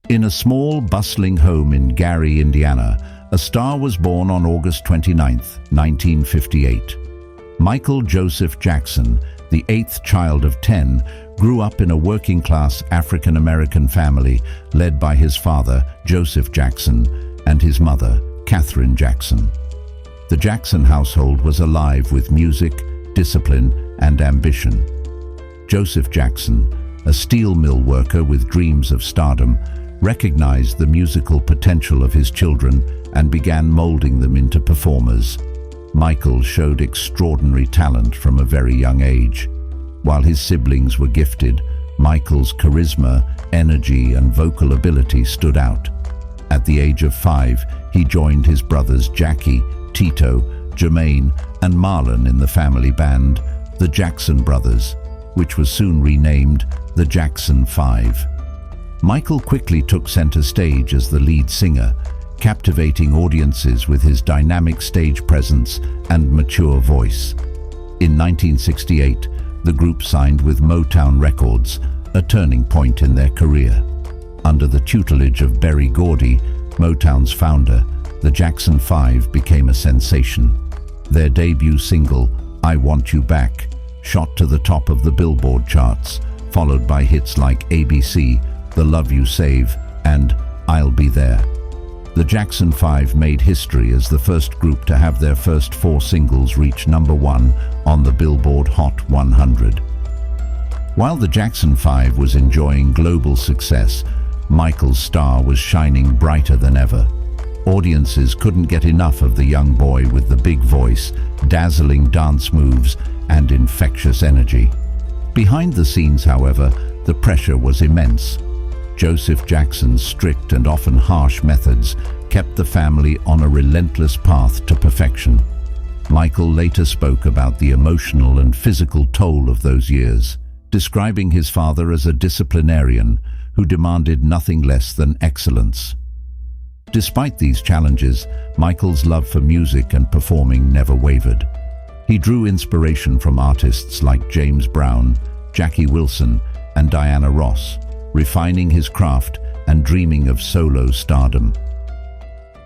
In a small, bustling home in Gary, Indiana, a star was born on August 29, 1958. Michael Joseph Jackson, the eighth child of 10, grew up in a working-class African-American family led by his father, Joseph Jackson, and his mother, Katherine Jackson. The Jackson household was alive with music, discipline, and ambition. Joseph Jackson, a steel mill worker with dreams of stardom, recognized the musical potential of his children and began molding them into performers. Michael showed extraordinary talent from a very young age. While his siblings were gifted, Michael's charisma, energy, and vocal ability stood out. At the age of 5, he joined his brothers Jackie, Tito, Jermaine, and Marlon in the family band, the Jackson Brothers, which was soon renamed the Jackson 5. Michael quickly took center stage as the lead singer, captivating audiences with his dynamic stage presence and mature voice. In 1968, the group signed with Motown Records, a turning point in their career. Under the tutelage of Berry Gordy, Motown's founder, the Jackson 5 became a sensation. Their debut single, I Want You Back, shot to the top of the Billboard charts, followed by hits like ABC, The Love You Save, and I'll Be There. The Jackson 5 made history as the first group to have their first 4 singles reach #1 on the Billboard Hot 100. While the Jackson 5 was enjoying global success, Michael's star was shining brighter than ever. Audiences couldn't get enough of the young boy with the big voice, dazzling dance moves, and infectious energy. Behind the scenes, however, the pressure was immense. Joseph Jackson's strict and often harsh methods kept the family on a relentless path to perfection. Michael later spoke about the emotional and physical toll of those years, describing his father as a disciplinarian who demanded nothing less than excellence. Despite these challenges, Michael's love for music and performing never wavered. He drew inspiration from artists like James Brown, Jackie Wilson, and Diana Ross, refining his craft and dreaming of solo stardom.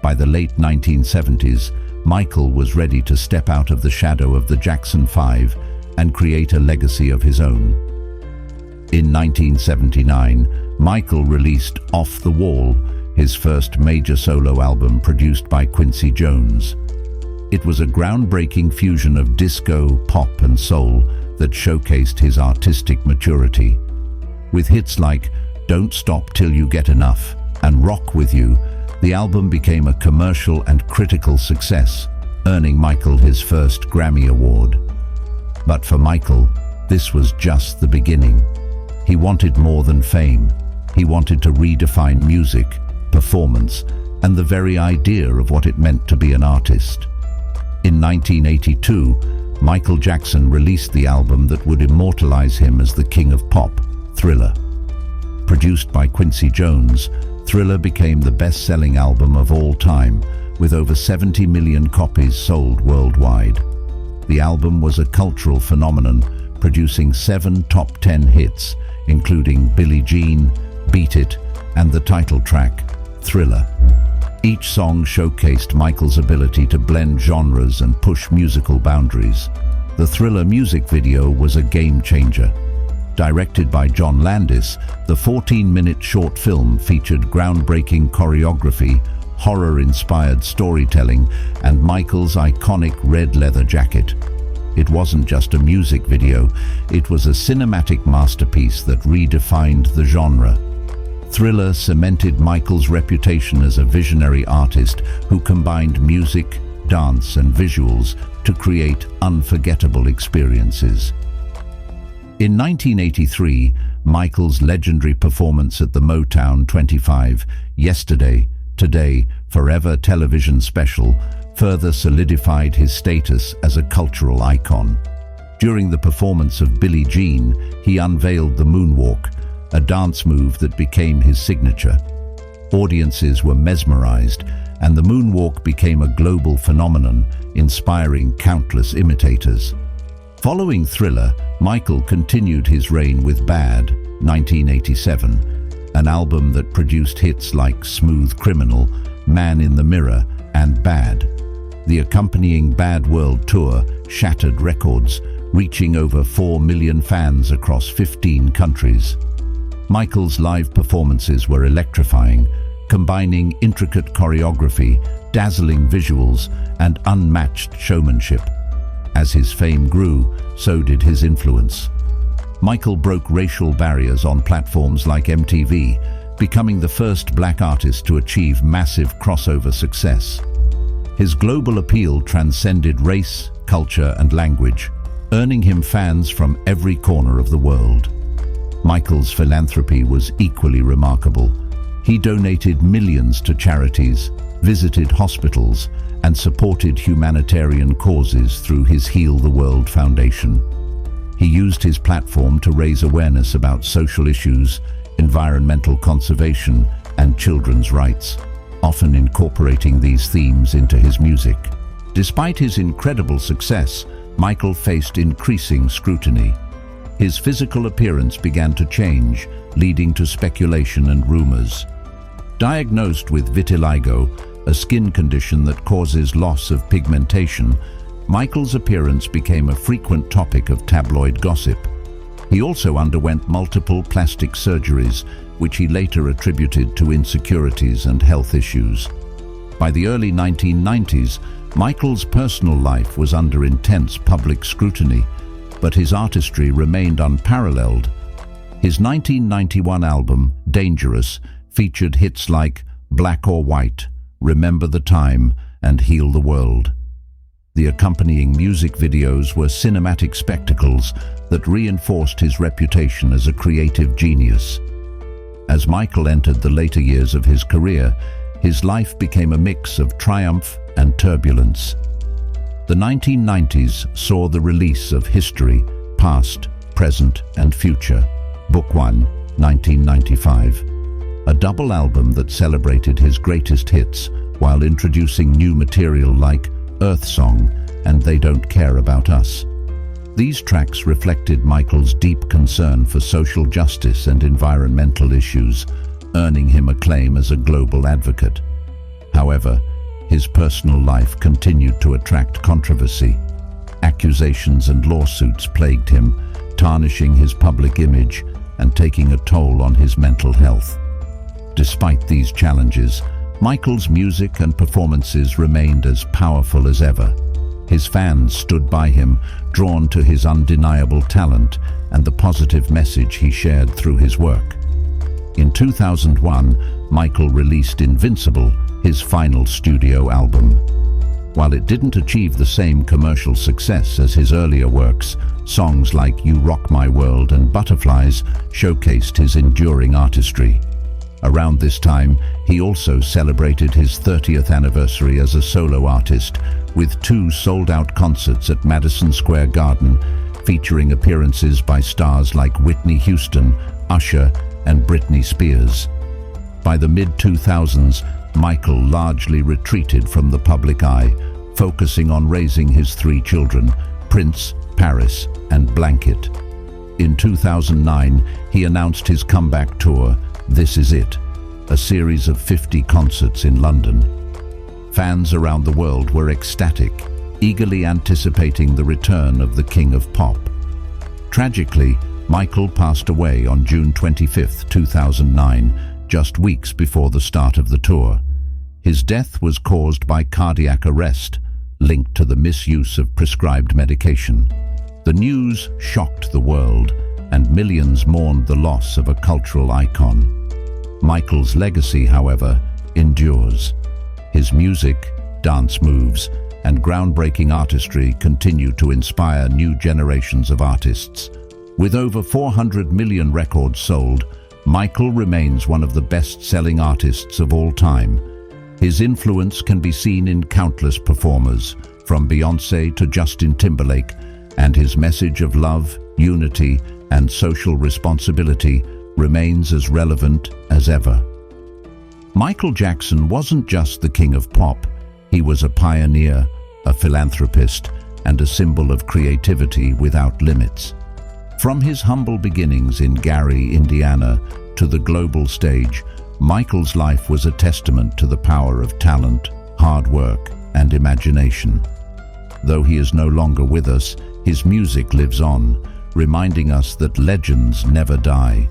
By the late 1970s, Michael was ready to step out of the shadow of the Jackson 5 and create a legacy of his own. In 1979, Michael released Off the Wall, his first major solo album produced by Quincy Jones. It was a groundbreaking fusion of disco, pop, and soul that showcased his artistic maturity. With hits like Don't Stop Till You Get Enough and Rock With You, the album became a commercial and critical success, earning Michael his first Grammy Award. But for Michael, this was just the beginning. He wanted more than fame. He wanted to redefine music, performance, and the very idea of what it meant to be an artist. In 1982, Michael Jackson released the album that would immortalize him as the king of pop, Thriller. Produced by Quincy Jones, Thriller became the best-selling album of all time, with over 70 million copies sold worldwide. The album was a cultural phenomenon, producing 7 top 10 hits, including Billie Jean, Beat It, and the title track, Thriller. Each song showcased Michael's ability to blend genres and push musical boundaries. The Thriller music video was a game-changer. Directed by John Landis, the 14-minute short film featured groundbreaking choreography, horror-inspired storytelling, and Michael's iconic red leather jacket. It wasn't just a music video, it was a cinematic masterpiece that redefined the genre. Thriller cemented Michael's reputation as a visionary artist who combined music, dance, and visuals to create unforgettable experiences. In 1983, Michael's legendary performance at the Motown 25 Yesterday, Today, Forever television special further solidified his status as a cultural icon. During the performance of Billie Jean, he unveiled the moonwalk, a dance move that became his signature. Audiences were mesmerized, and the moonwalk became a global phenomenon, inspiring countless imitators. Following Thriller, Michael continued his reign with Bad, 1987, an album that produced hits like Smooth Criminal, Man in the Mirror, and Bad. The accompanying Bad World Tour shattered records, reaching over 4 million fans across 15 countries. Michael's live performances were electrifying, combining intricate choreography, dazzling visuals, and unmatched showmanship. As his fame grew, so did his influence. Michael broke racial barriers on platforms like MTV, becoming the first black artist to achieve massive crossover success. His global appeal transcended race, culture, and language, earning him fans from every corner of the world. Michael's philanthropy was equally remarkable. He donated millions to charities, visited hospitals, and supported humanitarian causes through his Heal the World Foundation. He used his platform to raise awareness about social issues, environmental conservation, and children's rights, often incorporating these themes into his music. Despite his incredible success, Michael faced increasing scrutiny. His physical appearance began to change, leading to speculation and rumors. Diagnosed with vitiligo, a skin condition that causes loss of pigmentation, Michael's appearance became a frequent topic of tabloid gossip. He also underwent multiple plastic surgeries, which he later attributed to insecurities and health issues. By the early 1990s, Michael's personal life was under intense public scrutiny, but his artistry remained unparalleled. His 1991 album, Dangerous, featured hits like Black or White, Remember the Time, and Heal the World. The accompanying music videos were cinematic spectacles that reinforced his reputation as a creative genius. As Michael entered the later years of his career, his life became a mix of triumph and turbulence. The 1990s saw the release of History, Past, Present, and Future, Book 1, 1995, a double album that celebrated his greatest hits while introducing new material like Earth Song and They Don't Care About Us. These tracks reflected Michael's deep concern for social justice and environmental issues, earning him acclaim as a global advocate. However, his personal life continued to attract controversy. Accusations and lawsuits plagued him, tarnishing his public image and taking a toll on his mental health. Despite these challenges, Michael's music and performances remained as powerful as ever. His fans stood by him, drawn to his undeniable talent and the positive message he shared through his work. In 2001, Michael released Invincible, his final studio album. While it didn't achieve the same commercial success as his earlier works, songs like You Rock My World and Butterflies showcased his enduring artistry. Around this time, he also celebrated his 30th anniversary as a solo artist, with 2 sold-out concerts at Madison Square Garden, featuring appearances by stars like Whitney Houston, Usher, and Britney Spears. By the mid-2000s, Michael largely retreated from the public eye, focusing on raising his 3 children, Prince, Paris, and Blanket. In 2009, he announced his comeback tour, This Is It, a series of 50 concerts in London. Fans around the world were ecstatic, eagerly anticipating the return of the King of Pop. Tragically, Michael passed away on June 25, 2009, just weeks before the start of the tour. His death was caused by cardiac arrest, linked to the misuse of prescribed medication. The news shocked the world, and millions mourned the loss of a cultural icon. Michael's legacy, however, endures. His music, dance moves, and groundbreaking artistry continue to inspire new generations of artists. With over 400 million records sold, Michael remains one of the best-selling artists of all time. His influence can be seen in countless performers, from Beyoncé to Justin Timberlake, and his message of love, unity, and social responsibility remains as relevant as ever. Michael Jackson wasn't just the king of pop. He was a pioneer, a philanthropist, and a symbol of creativity without limits. From his humble beginnings in Gary, Indiana, to the global stage, Michael's life was a testament to the power of talent, hard work, and imagination. Though he is no longer with us, his music lives on, reminding us that legends never die.